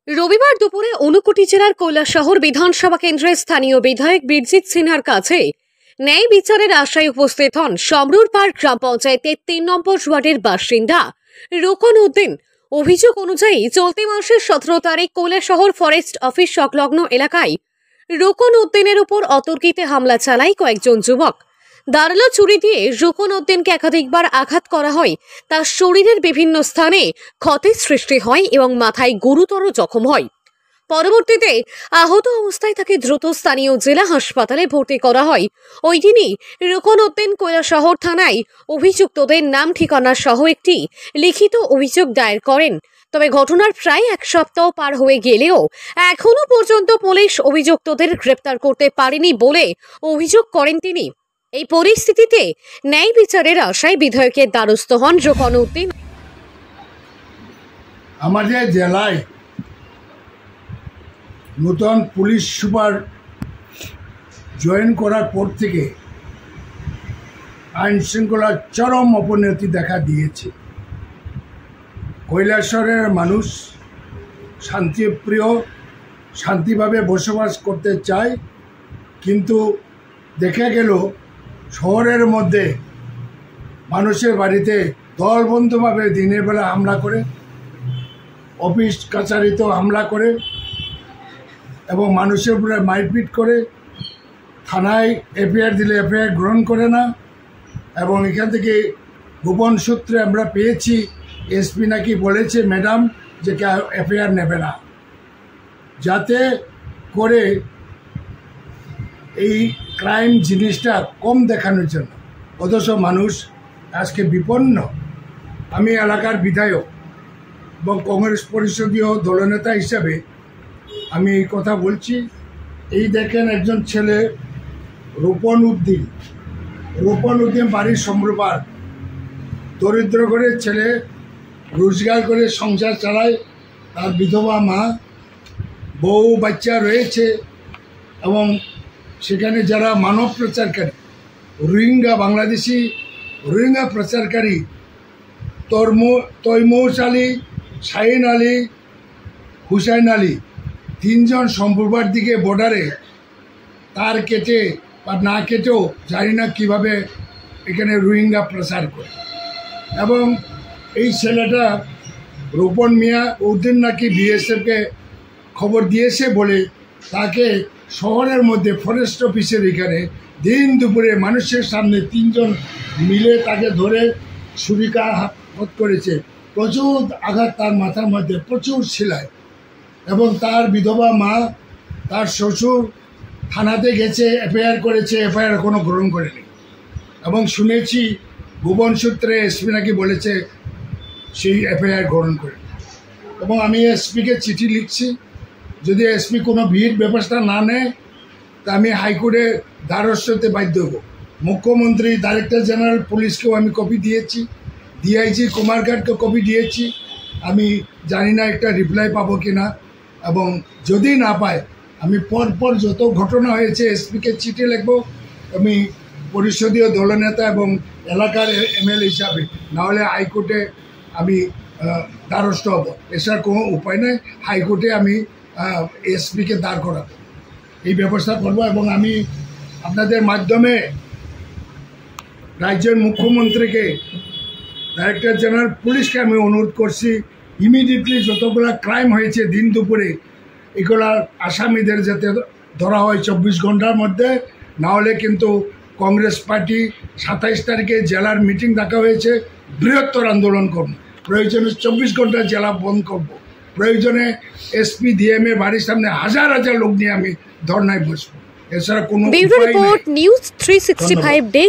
রবিবার দুপুরে ঊনকোটি জেলার কৈলাসহর বিধানসভা কেন্দ্রের স্থানীয় বিধায়ক বীরজিৎ সিনহার কাছে ন্যায় বিচারের আশায় উপস্থিত হন সমরুর পাড় গ্রাম পঞ্চায়েতের ৩ নম্বর ওয়ার্ডের বাসিন্দা রোকন উদ্দিন। অভিযোগ অনুযায়ী চলতি মাসের ১৭ তারিখ কৈলাসহর ফরেস্ট অফিস সংলগ্ন এলাকায় রোকন উদ্দিনের উপর অতর্কিতে হামলা চালায় কয়েকজন যুবক। ধারালো ছুরি দিয়ে রোকন উদ্দিনকে একাধিকবার আঘাত করা হয়, তার শরীরের বিভিন্ন স্থানে ক্ষতের সৃষ্টি হয় এবং মাথায় গুরুতর জখম হয়। পরবর্তীতে আহত অবস্থায় তাকে দ্রুত স্থানীয় জেলা হাসপাতালে ভর্তি করা হয়। ওই দিনই রোকন উদ্দিন কৈলাসহর থানায় অভিযুক্তদের নাম ঠিকানা সহ একটি লিখিত অভিযোগ দায়ের করেন। তবে ঘটনার প্রায় ১ সপ্তাহ পার হয়ে গেলেও এখনো পর্যন্ত পুলিশ অভিযুক্তদের গ্রেপ্তার করতে পারেনি বলে অভিযোগ করেন তিনি। এই পরিস্থিতিতে ন্যায় বিচারের আশায় বিধায়কের দ্বারস্থ হন রোকন উদ্দিন। আমাদের জেলায় নতুন পুলিশ সুপার জয়েন করার পর থেকে আইন শৃঙ্খলার চরম অবনতি দেখা দিয়েছে। কৈলাসহরের মানুষ শান্তিপ্রিয়, শান্তিভাবে বসবাস করতে চায়, কিন্তু দেখা গেল শহরের মধ্যে মানুষের বাড়িতে দলবদ্ধভাবে দিনের বেলা হামলা করে, অফিস কাছারিতেও হামলা করে এবং মানুষের উপরে মারপিট করে। থানায় এফআইআর দিলে এফআইআর গ্রহণ করে না এবং এখান থেকে গোপন সূত্রে আমরা পেয়েছি এসপি নাকি বলেছে ম্যাডাম যে এফআইআর নেবে না, যাতে করে এই ক্রাইম জিনিসটা কম দেখানোর জন্য। অথচ মানুষ আজকে বিপন্ন। আমি এলাকার বিধায়ক এবং কংগ্রেস পরিষদীয় দলনেতা হিসাবে আমি এই কথা বলছি। এই দেখেন একজন ছেলে রোকন উদ্দিন বাড়ির সম্প্রপার, দরিদ্র করে ছেলে, রোজগার করে সংসার চালায়, তার বিধবা মা, বউ বাচ্চা রয়েছে এবং সেখানে যারা মানব প্রচারকারী বাংলাদেশি রোহিঙ্গা প্রচারকারী তৈমুর আলী, শাহিন আলী, হুসাইন আলী, 3 জন সম্প্রপার দিকে বর্ডারে তার কেটে বা না কেটেও জানি না কীভাবে এখানে রোহিঙ্গা প্রচার করে। এবং এই ছেলেটা রোপন মিয়া উদ্দিন নাকি বিএসএফকে খবর দিয়েছে বলে তাকে শহরের মধ্যে ফরেস্ট অফিসের এখানে দুপুরে মানুষের সামনে 3 জন মিলে তাকে ধরে ছুরিকাঘাত করেছে। প্রচুর আঘাত তার মাথার মধ্যে, প্রচুর সেলাই। এবং তার বিধবা মা, তার শ্বশুর থানাতে গেছে, এফআইআর করেছে, এফআইআর এখনও গ্রহণ করেনি। এবং শুনেছি গোপন সূত্রে এসপি নাকি বলেছে সেই এফআইআর গ্রহণ করে। এবং আমি এসপিকে চিঠি লিখছি, যদি এসপি কোনো ভিড় ব্যবস্থা না নেয় তা আমি হাইকোর্টে দ্বারস্থ হতে বাধ্য হব। মুখ্যমন্ত্রী, ডাইরেক্টর জেনারেল পুলিশকেও আমি কপি দিয়েছি, ডিআইজি কুমারঘাটকে কপি দিয়েছি। আমি জানি না একটা রিপ্লাই পাবো কি না, এবং যদি না পাই আমি পরপর যত ঘটনা হয়েছে এসপিকে চিঠি লিখব। আমি পরিষদীয় দলনেতা এবং এলাকার এমএলএ হিসাবে, নাহলে হাইকোর্টে আমি দ্বারস্থ হব। এছাড়া কোনো উপায় নেই, হাইকোর্টে আমি এসপিকে দাঁড় করাবো, এই ব্যবস্থা করব। এবং আমি আপনাদের মাধ্যমে রাজ্যের মুখ্যমন্ত্রীকে, ডাইরেক্টর জেনারেল পুলিশকে আমি অনুরোধ করছি, ইমিডিয়েটলি যতগুলো ক্রাইম হয়েছে দিন দুপুরে, এগুলার আসামিদের যাতে ধরা হয় 24 ঘন্টার মধ্যে। নাহলে কিন্তু কংগ্রেস পার্টি 27 তারিখে জেলার মিটিং ডাকা হয়েছে, বৃহত্তর আন্দোলন করব। প্রয়োজনে 24 ঘন্টা জেলা বন্ধ করব। প্রয়োজনে এসপি ডিএমএ বাড়ির সামনে হাজার হাজার লোক নিয়ে আমি ধর্নায় বসবো। এছাড়া কোনো নিউজ 365 ডে।